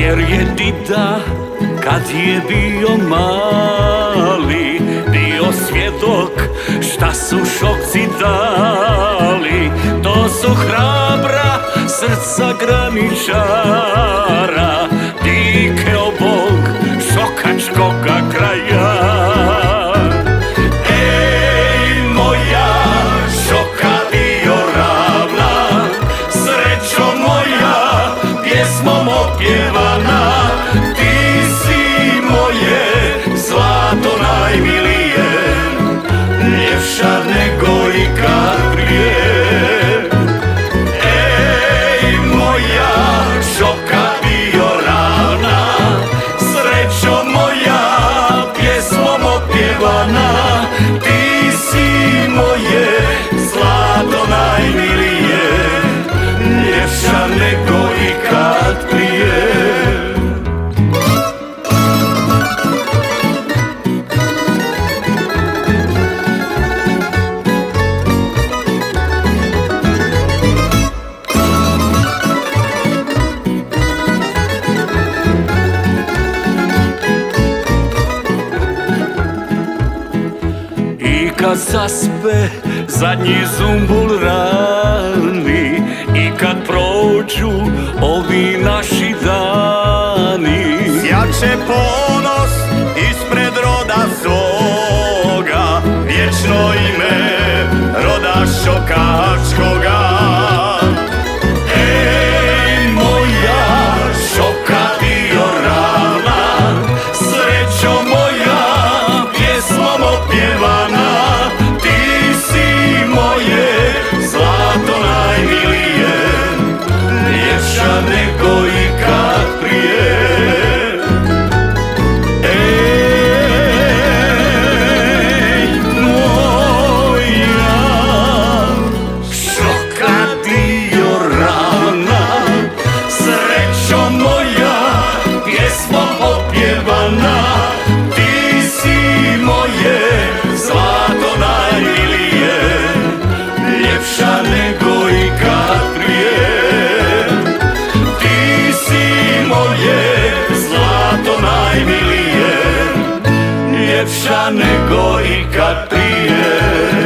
jer je dida kad je bio mali bio svjedok šta su šokci dali. To su hrabra srca graničara, dike obog šokačkoga kraja. Ej moja šoka Dioravna, srećo moja pjesmom opjevana, ti si moje zlato najmilije, ljepša nego ikad prije. Ej moja šoka Dioravna, srećo moja pjesmom opjevana, ti si moje zlato najmilije, ljepša nego ikad prije. I kad zaspe zadnji zumbul rani, i kad prođu ovi naši dani, sjače ponos ispred roda svoga, vječno ime roda šokačkoga. ej moja šoka Dioravna, srećo moja pjesmom opjevana, ti si moje zlato najmilije, ljepša nego ikad prije. Ej moja šoka Dioravna, srećo moja pjesmom opjevana, ti si moje zlato najmilije, ljepša nego ikad prije. Ti si moje zlato najmilije, ljepša nego ikad prije.